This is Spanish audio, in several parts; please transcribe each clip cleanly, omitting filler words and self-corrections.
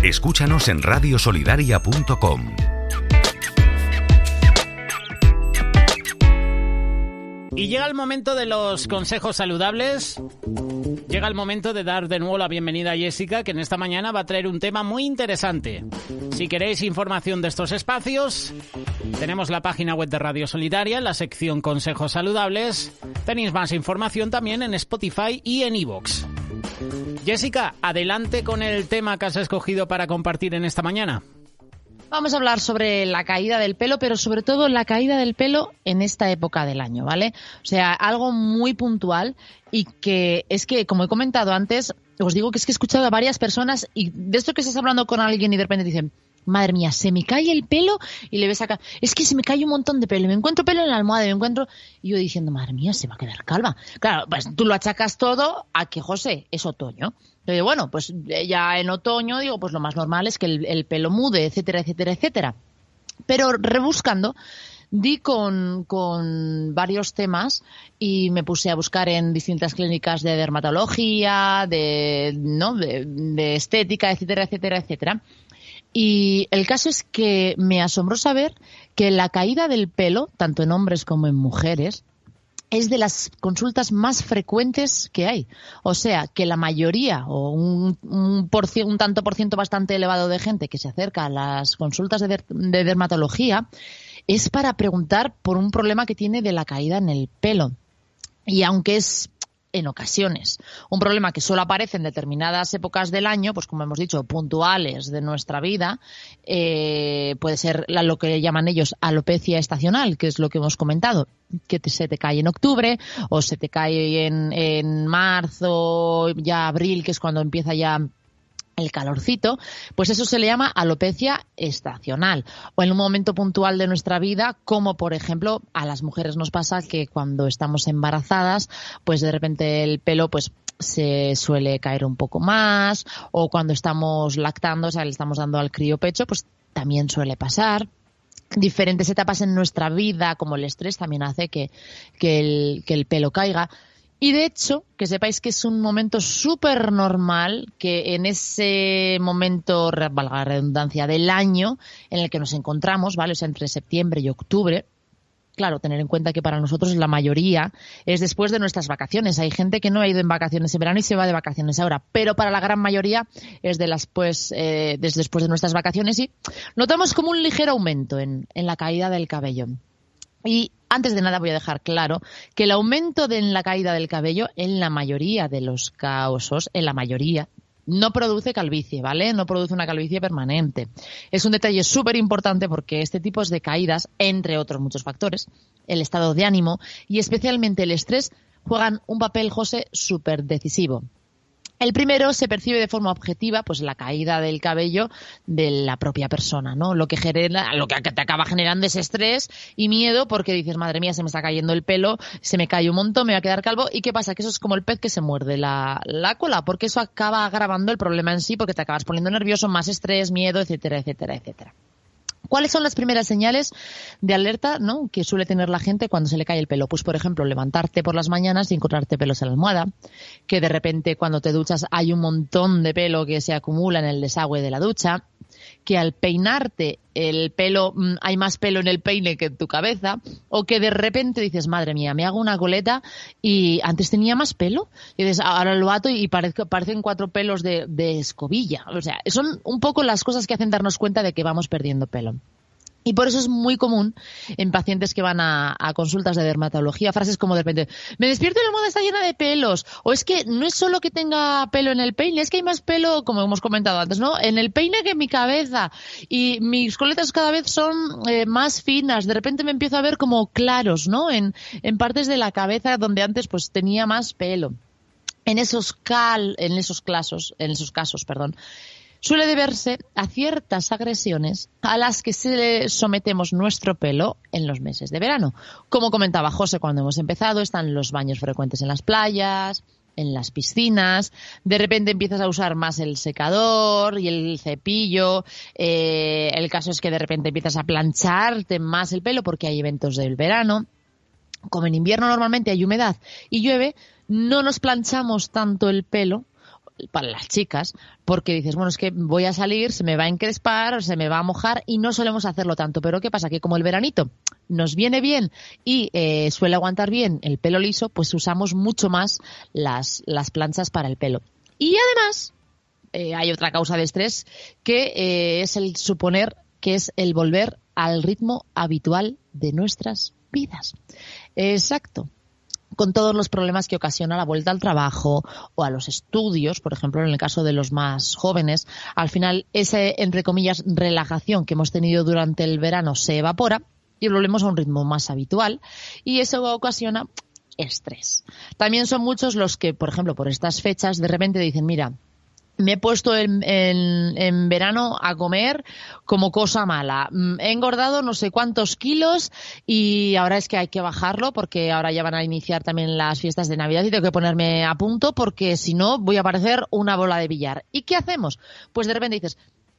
Escúchanos en radiosolidaria.com. Y llega el momento de los consejos saludables. Llega el momento de dar de nuevo la bienvenida a Jessica, que en esta mañana va a traer un tema muy interesante. Si queréis información de estos espacios, tenemos la página web de Radio Solidaria, en la sección Consejos Saludables. Tenéis más información también en Spotify y en iVoox. Jessica, adelante con el tema que has escogido para compartir en esta mañana. Vamos a hablar sobre la caída del pelo, pero sobre todo la caída del pelo en esta época del año, ¿vale? O sea, algo muy puntual y que es que, como he comentado antes, os digo que es que he escuchado a varias personas y de esto que estás hablando con alguien y de repente dicen, madre mía, se me cae el pelo y le ves acá, es que se me cae un montón de pelo, me encuentro pelo en la almohada, me encuentro... Y yo diciendo, madre mía, se va a quedar calva. Claro, pues tú lo achacas todo a que, José, es otoño. Yo, bueno, pues ya en otoño, digo, pues lo más normal es que el pelo mude, etcétera, etcétera, etcétera. Pero rebuscando, di con varios temas y me puse a buscar en distintas clínicas de dermatología, de estética, etcétera, etcétera, etcétera. Y el caso es que me asombró saber que la caída del pelo, tanto en hombres como en mujeres, es de las consultas más frecuentes que hay. O sea, que la mayoría o un tanto por ciento bastante elevado de gente que se acerca a las consultas de dermatología es para preguntar por un problema que tiene de la caída en el pelo. Y aunque es en ocasiones un problema que solo aparece en determinadas épocas del año, pues como hemos dicho, puntuales de nuestra vida, puede ser lo que llaman ellos alopecia estacional, que es lo que hemos comentado, que se te cae en octubre o se te cae en marzo, ya abril, que es cuando empieza ya el calorcito, pues eso se le llama alopecia estacional o en un momento puntual de nuestra vida, como por ejemplo a las mujeres nos pasa que cuando estamos embarazadas, pues de repente el pelo pues se suele caer un poco más, o cuando estamos lactando, o sea, le estamos dando al crío pecho, pues también suele pasar. Diferentes etapas en nuestra vida, como el estrés, también hace que el pelo caiga. Y de hecho, que sepáis que es un momento súper normal que en ese momento, valga la redundancia, del año en el que nos encontramos, ¿vale? O sea, entre septiembre y octubre. Claro, tener en cuenta que para nosotros la mayoría es después de nuestras vacaciones. Hay gente que no ha ido en vacaciones en verano y se va de vacaciones ahora, pero para la gran mayoría es desde después de nuestras vacaciones y notamos como un ligero aumento en la caída del cabello. Y antes de nada voy a dejar claro que el aumento en la caída del cabello, en la mayoría de los casos, no produce calvicie, ¿vale? No produce una calvicie permanente. Es un detalle súper importante porque este tipo de caídas, entre otros muchos factores, el estado de ánimo y especialmente el estrés, juegan un papel, José, súper decisivo. El primero se percibe de forma objetiva, pues la caída del cabello de la propia persona, ¿no? Lo que te acaba generando es estrés y miedo porque dices, madre mía, se me está cayendo el pelo, se me cae un montón, me voy a quedar calvo. ¿Y qué pasa? Que eso es como el pez que se muerde la cola, porque eso acaba agravando el problema en sí, porque te acabas poniendo nervioso, más estrés, miedo, etcétera, etcétera, etcétera. ¿Cuáles son las primeras señales de alerta, ¿no?, que suele tener la gente cuando se le cae el pelo? Pues, por ejemplo, levantarte por las mañanas y encontrarte pelos en la almohada, que de repente cuando te duchas hay un montón de pelo que se acumula en el desagüe de la ducha, que al peinarte el pelo, hay más pelo en el peine que en tu cabeza, o que de repente dices, madre mía, me hago una coleta y antes tenía más pelo, y dices, ahora lo ato y parecen 4 pelos de escobilla. O sea, son un poco las cosas que hacen darnos cuenta de que vamos perdiendo pelo. Y por eso es muy común en pacientes que van a consultas de dermatología, frases como de repente, me despierto y la almohada está llena de pelos, o es que no es solo que tenga pelo en el peine, es que hay más pelo, como hemos comentado antes, ¿no?, en el peine que en mi cabeza, y mis coletas cada vez son más finas, de repente me empiezo a ver como claros, ¿no?, en partes de la cabeza donde antes pues tenía más pelo. En esos casos, suele deberse a ciertas agresiones a las que se sometemos nuestro pelo en los meses de verano. Como comentaba José cuando hemos empezado, están los baños frecuentes en las playas, en las piscinas, de repente empiezas a usar más el secador y el cepillo, el caso es que de repente empiezas a plancharte más el pelo porque hay eventos del verano. Como en invierno normalmente hay humedad y llueve, no nos planchamos tanto el pelo, para las chicas, porque dices, bueno, es que voy a salir, se me va a encrespar, se me va a mojar y no solemos hacerlo tanto. Pero ¿qué pasa? Que como el veranito nos viene bien y suele aguantar bien el pelo liso, pues usamos mucho más las planchas para el pelo. Y además hay otra causa de estrés que es el suponer que es el volver al ritmo habitual de nuestras vidas. Exacto. Con todos los problemas que ocasiona la vuelta al trabajo o a los estudios, por ejemplo, en el caso de los más jóvenes, al final esa, entre comillas, relajación que hemos tenido durante el verano se evapora y volvemos a un ritmo más habitual y eso ocasiona estrés. También son muchos los que, por ejemplo, por estas fechas, de repente dicen, mira, me he puesto en verano a comer como cosa mala. He engordado no sé cuántos kilos y ahora es que hay que bajarlo porque ahora ya van a iniciar también las fiestas de Navidad y tengo que ponerme a punto porque si no voy a parecer una bola de billar. ¿Y qué hacemos? Pues de repente dices,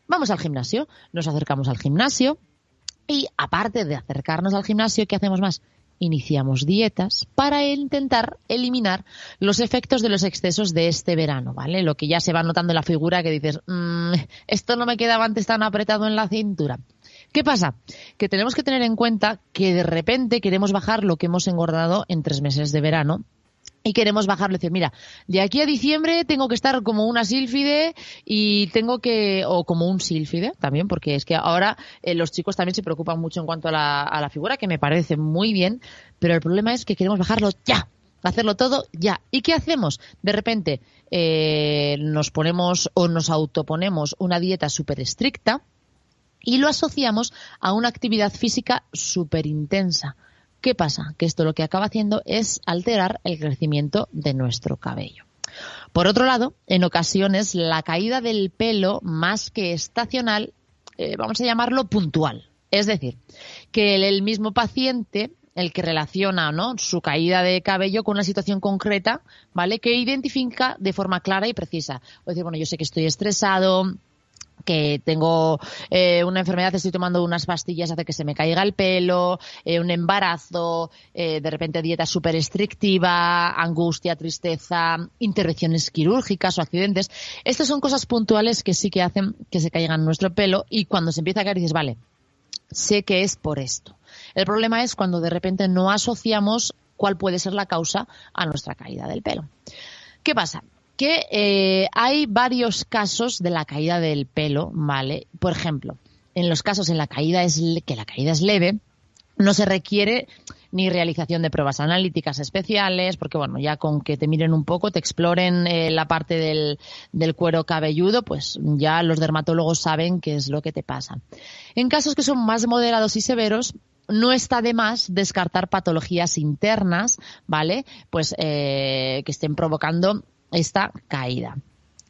vamos al gimnasio, nos acercamos al gimnasio y aparte de acercarnos al gimnasio, ¿qué hacemos más? Iniciamos dietas para intentar eliminar los efectos de los excesos de este verano, ¿vale? Lo que ya se va notando en la figura que dices, esto no me quedaba antes tan apretado en la cintura. ¿Qué pasa? Que tenemos que tener en cuenta que de repente queremos bajar lo que hemos engordado en 3 meses de verano y queremos bajarlo y decir, mira, de aquí a diciembre tengo que estar como una sílfide y tengo que, o como un sílfide también, porque es que ahora los chicos también se preocupan mucho en cuanto a la figura, que me parece muy bien, pero el problema es que queremos bajarlo ya, hacerlo todo ya. ¿Y qué hacemos? De repente nos ponemos o nos autoponemos una dieta súper estricta y lo asociamos a una actividad física súper intensa. ¿Qué pasa? Que esto lo que acaba haciendo es alterar el crecimiento de nuestro cabello. Por otro lado, en ocasiones la caída del pelo, más que estacional, vamos a llamarlo puntual. Es decir, que el mismo paciente, el que relaciona, ¿no?, su caída de cabello con una situación concreta, ¿vale?, que identifica de forma clara y precisa. O decir, bueno, yo sé que estoy estresado, que tengo una enfermedad, estoy tomando unas pastillas, hace que se me caiga el pelo, un embarazo, de repente dieta súper restrictiva, angustia, tristeza, intervenciones quirúrgicas o accidentes. Estas son cosas puntuales que sí que hacen que se caiga nuestro pelo y cuando se empieza a caer dices, vale, sé que es por esto. El problema es cuando de repente no asociamos cuál puede ser la causa a nuestra caída del pelo. ¿Qué pasa? Que hay varios casos de la caída del pelo, ¿vale? Por ejemplo, en los casos en la caída es leve, no se requiere ni realización de pruebas analíticas especiales, porque bueno, ya con que te miren un poco, te exploren la parte del cuero cabelludo, pues ya los dermatólogos saben qué es lo que te pasa. En casos que son más moderados y severos, no está de más descartar patologías internas, ¿vale? Pues que estén provocando esta caída.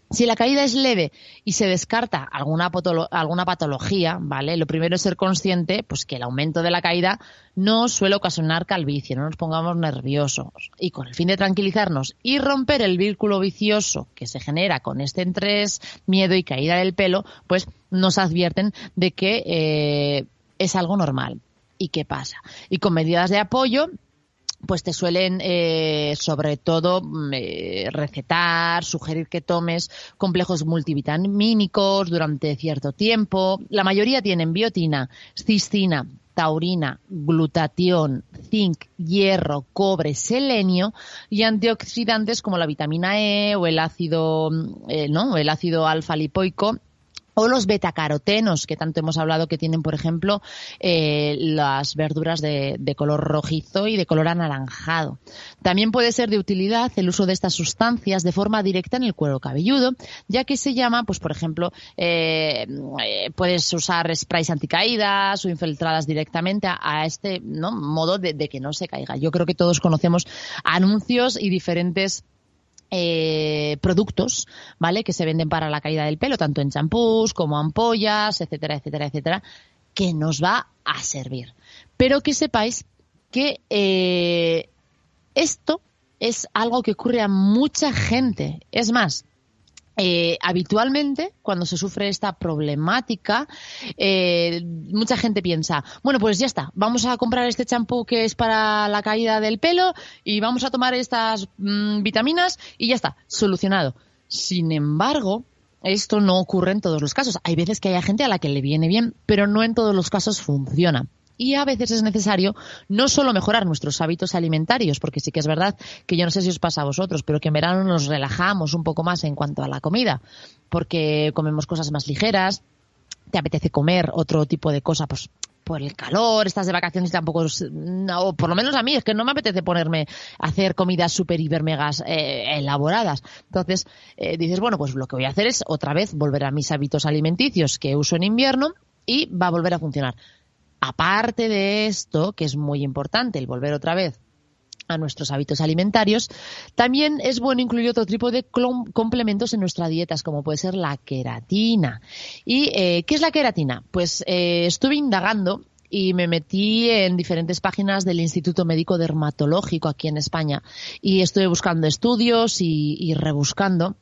Si la caída es leve y se descarta alguna patología, ¿vale? Lo primero es ser consciente, pues que el aumento de la caída no suele ocasionar calvicie, no nos pongamos nerviosos. Y con el fin de tranquilizarnos y romper el vínculo vicioso que se genera con este estrés, miedo y caída del pelo, pues nos advierten de que es algo normal. ¿Y qué pasa? Y con medidas de apoyo, pues te suelen, sobre todo, recetar, sugerir que tomes complejos multivitamínicos durante cierto tiempo. La mayoría tienen biotina, cistina, taurina, glutatión, zinc, hierro, cobre, selenio y antioxidantes como la vitamina E o el ácido, el ácido alfa-lipoico, o los betacarotenos, que tanto hemos hablado que tienen, por ejemplo, las verduras de color rojizo y de color anaranjado. También puede ser de utilidad el uso de estas sustancias de forma directa en el cuero cabelludo, ya que se llama, pues por ejemplo, puedes usar sprays anticaídas o infiltradas directamente a este, ¿no?, modo de que no se caiga. Yo creo que todos conocemos anuncios y diferentes productos, ¿vale?, que se venden para la caída del pelo, tanto en champús como ampollas, etcétera, etcétera, etcétera, que nos va a servir. Pero que sepáis que esto es algo que ocurre a mucha gente. Es más, habitualmente, cuando se sufre esta problemática, mucha gente piensa, bueno, pues ya está, vamos a comprar este champú que es para la caída del pelo y vamos a tomar estas vitaminas y ya está, solucionado. Sin embargo, esto no ocurre en todos los casos. Hay veces que hay gente a la que le viene bien, pero no en todos los casos funciona. Y a veces es necesario no solo mejorar nuestros hábitos alimentarios, porque sí que es verdad que yo no sé si os pasa a vosotros, pero que en verano nos relajamos un poco más en cuanto a la comida, porque comemos cosas más ligeras, te apetece comer otro tipo de cosa, pues por el calor, estás de vacaciones y tampoco, o por lo menos a mí, es que no me apetece ponerme a hacer comidas súper, hiper, megas elaboradas. Entonces dices, bueno, pues lo que voy a hacer es otra vez volver a mis hábitos alimenticios que uso en invierno y va a volver a funcionar. Aparte de esto, que es muy importante, el volver otra vez a nuestros hábitos alimentarios, también es bueno incluir otro tipo de complementos en nuestra dieta, como puede ser la queratina. ¿Y qué es la queratina? Pues estuve indagando y me metí en diferentes páginas del Instituto Médico Dermatológico aquí en España y estuve buscando estudios y rebuscando.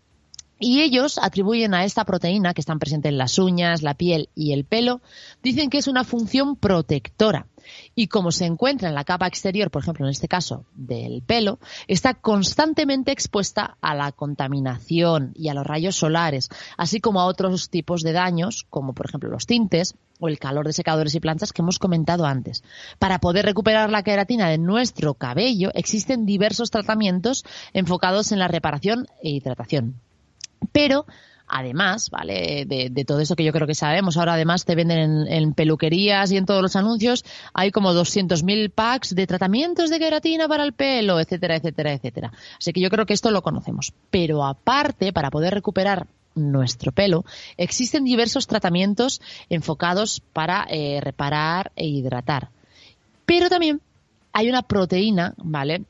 Y ellos atribuyen a esta proteína, que están presentes en las uñas, la piel y el pelo, dicen que es una función protectora. Y como se encuentra en la capa exterior, por ejemplo, en este caso del pelo, está constantemente expuesta a la contaminación y a los rayos solares, así como a otros tipos de daños, como por ejemplo los tintes o el calor de secadores y planchas que hemos comentado antes. Para poder recuperar la queratina de nuestro cabello, existen diversos tratamientos enfocados en la reparación e hidratación. Pero, además, ¿vale? De todo eso que yo creo que sabemos, ahora además te venden en peluquerías y en todos los anuncios, hay como 200.000 packs de tratamientos de queratina para el pelo, etcétera, etcétera, etcétera. Así que yo creo que esto lo conocemos. Pero aparte, para poder recuperar nuestro pelo, existen diversos tratamientos enfocados para reparar e hidratar. Pero también hay una proteína, ¿vale?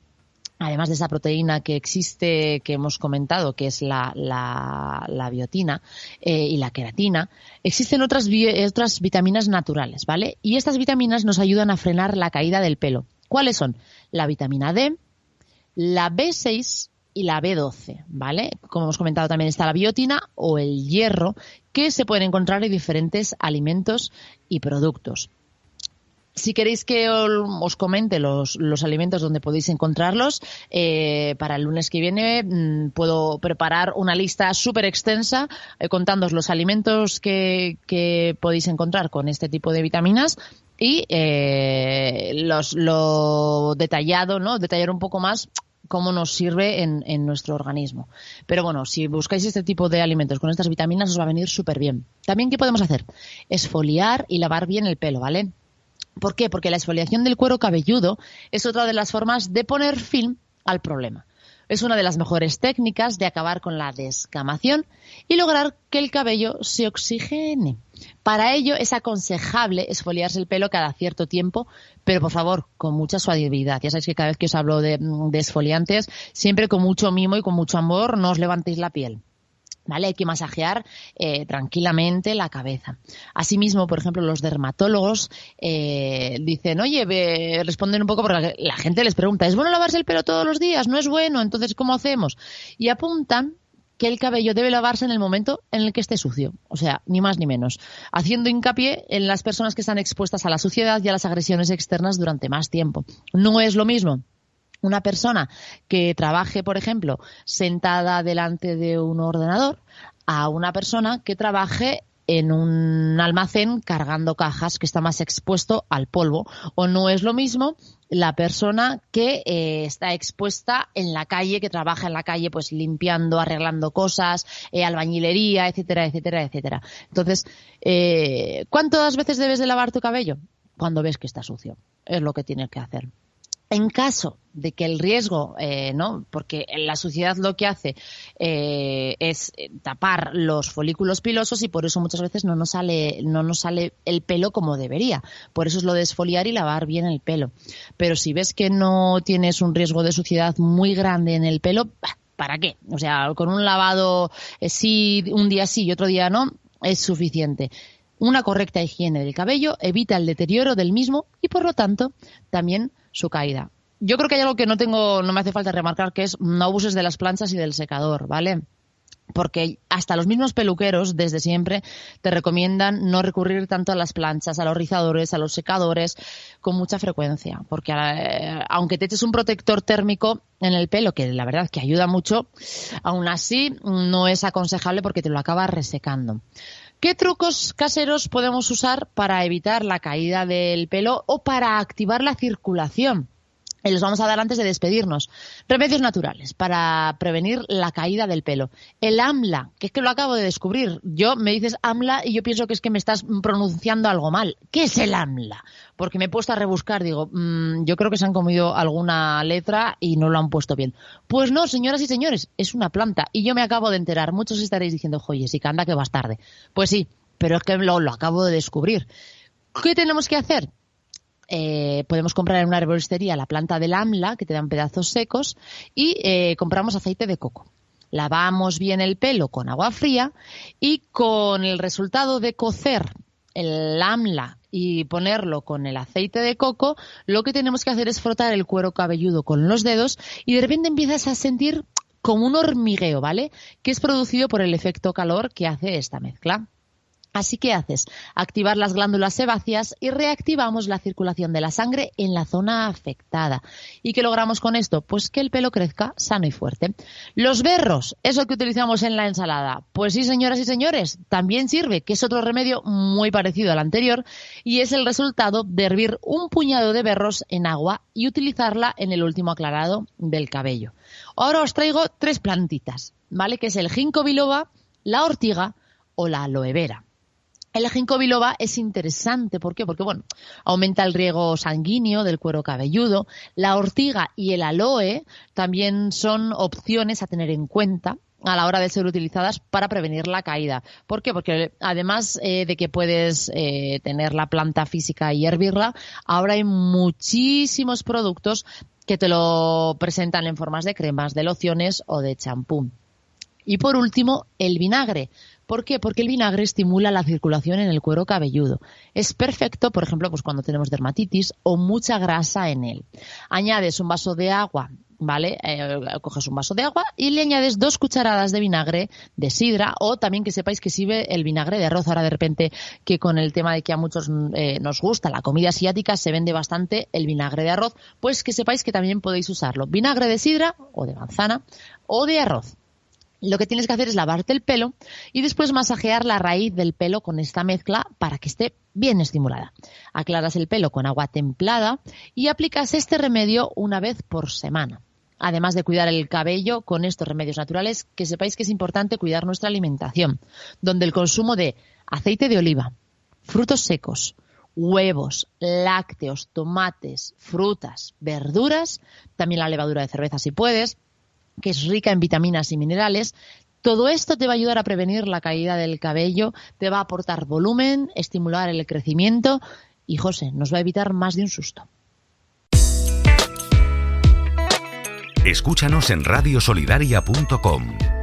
Además de esa proteína que existe, que hemos comentado, que es la biotina y la queratina, existen otras vitaminas naturales, ¿vale? Y estas vitaminas nos ayudan a frenar la caída del pelo. ¿Cuáles son? La vitamina D, la B6 y la B12, ¿vale? Como hemos comentado, también está la biotina o el hierro, que se pueden encontrar en diferentes alimentos y productos. Si queréis que os comente los alimentos donde podéis encontrarlos, para el lunes que viene puedo preparar una lista súper extensa contándoos los alimentos que podéis encontrar con este tipo de vitaminas y lo detallado, ¿no? Detallar un poco más cómo nos sirve en nuestro organismo. Pero bueno, si buscáis este tipo de alimentos con estas vitaminas os va a venir súper bien. También, ¿qué podemos hacer? Esfoliar y lavar bien el pelo, ¿vale? ¿Por qué? Porque la exfoliación del cuero cabelludo es otra de las formas de poner fin al problema. Es una de las mejores técnicas de acabar con la descamación y lograr que el cabello se oxigene. Para ello es aconsejable exfoliarse el pelo cada cierto tiempo, pero por favor, con mucha suavidad. Ya sabéis que cada vez que os hablo de exfoliantes, siempre con mucho mimo y con mucho amor, no os levantéis la piel. ¿Vale? Hay que masajear tranquilamente la cabeza. Asimismo, por ejemplo, los dermatólogos dicen, oye, responden un poco porque la gente les pregunta, ¿es bueno lavarse el pelo todos los días? ¿No es bueno? Entonces, ¿cómo hacemos? Y apuntan que el cabello debe lavarse en el momento en el que esté sucio. O sea, ni más ni menos. Haciendo hincapié en las personas que están expuestas a la suciedad y a las agresiones externas durante más tiempo. No es lo mismo una persona que trabaje, por ejemplo, sentada delante de un ordenador, a una persona que trabaje en un almacén cargando cajas, que está más expuesto al polvo. O no es lo mismo la persona que está expuesta en la calle, que trabaja en la calle pues limpiando, arreglando cosas, albañilería, etcétera, etcétera, etcétera. Entonces, ¿cuántas veces debes de lavar tu cabello? Cuando ves que está sucio. Es lo que tienes que hacer. En caso de que el riesgo, ¿no? Porque la suciedad lo que hace es tapar los folículos pilosos y por eso muchas veces no nos sale el pelo como debería. Por eso es lo de exfoliar y lavar bien el pelo. Pero si ves que no tienes un riesgo de suciedad muy grande en el pelo, ¿para qué? O sea, con un lavado sí, un día sí y otro día no, es suficiente. Una correcta higiene del cabello evita el deterioro del mismo y, por lo tanto, también su caída. Yo creo que hay algo que no me hace falta remarcar, que es no abuses de las planchas y del secador, ¿vale? porque hasta los mismos peluqueros desde siempre te recomiendan no recurrir tanto a las planchas, a los rizadores, a los secadores con mucha frecuencia, porque aunque te eches un protector térmico en el pelo, que la verdad que ayuda mucho, aún así no es aconsejable porque te lo acabas resecando. ¿Qué trucos caseros podemos usar para evitar la caída del pelo o para activar la circulación? Y los vamos a dar antes de despedirnos. Remedios naturales para prevenir la caída del pelo. El AMLA, que es que lo acabo de descubrir. Me dices AMLA y yo pienso que es que me estás pronunciando algo mal. ¿Qué es el AMLA? Porque me he puesto a rebuscar, digo, yo creo que se han comido alguna letra y no lo han puesto bien. Pues no, señoras y señores, es una planta. Y yo me acabo de enterar. Muchos estaréis diciendo, oye, Jessica, anda que vas tarde. Pues sí, pero es que lo acabo de descubrir. ¿Qué tenemos que hacer? Podemos comprar en una herboristería la planta del AMLA, que te dan pedazos secos, y compramos aceite de coco. Lavamos bien el pelo con agua fría y con el resultado de cocer el AMLA y ponerlo con el aceite de coco, lo que tenemos que hacer es frotar el cuero cabelludo con los dedos y de repente empiezas a sentir como un hormigueo, ¿vale? Que es producido por el efecto calor que hace esta mezcla. Así que haces activar las glándulas sebáceas y reactivamos la circulación de la sangre en la zona afectada. ¿Y qué logramos con esto? Pues que el pelo crezca sano y fuerte. Los berros, eso que utilizamos en la ensalada. Pues sí, señoras y señores, también sirve, que es otro remedio muy parecido al anterior y es el resultado de hervir un puñado de berros en agua y utilizarla en el último aclarado del cabello. Ahora os traigo 3 plantitas, ¿vale? Que es el ginkgo biloba, la ortiga o la aloe vera. El ginkgo biloba es interesante, ¿por qué? Porque, aumenta el riego sanguíneo del cuero cabelludo. La ortiga y el aloe también son opciones a tener en cuenta a la hora de ser utilizadas para prevenir la caída. ¿Por qué? Porque además de que puedes tener la planta física y hervirla, ahora hay muchísimos productos que te lo presentan en formas de cremas, de lociones o de champú. Y por último, el vinagre. ¿Por qué? Porque el vinagre estimula la circulación en el cuero cabelludo. Es perfecto, por ejemplo, pues cuando tenemos dermatitis o mucha grasa en él. Añades un vaso de agua, ¿vale? Coges un vaso de agua y le añades 2 cucharadas de vinagre de sidra, o también que sepáis que sirve el vinagre de arroz. Ahora de repente que con el tema de que a muchos nos gusta la comida asiática, se vende bastante el vinagre de arroz, pues que sepáis que también podéis usarlo. Vinagre de sidra o de manzana o de arroz. Lo que tienes que hacer es lavarte el pelo y después masajear la raíz del pelo con esta mezcla para que esté bien estimulada. Aclaras el pelo con agua templada y aplicas este remedio una vez por semana. Además de cuidar el cabello con estos remedios naturales, que sepáis que es importante cuidar nuestra alimentación, donde el consumo de aceite de oliva, frutos secos, huevos, lácteos, tomates, frutas, verduras, también la levadura de cerveza si puedes, que es rica en vitaminas y minerales. Todo esto te va a ayudar a prevenir la caída del cabello, te va a aportar volumen, estimular el crecimiento y, José, nos va a evitar más de un susto. Escúchanos en radiosolidaria.com.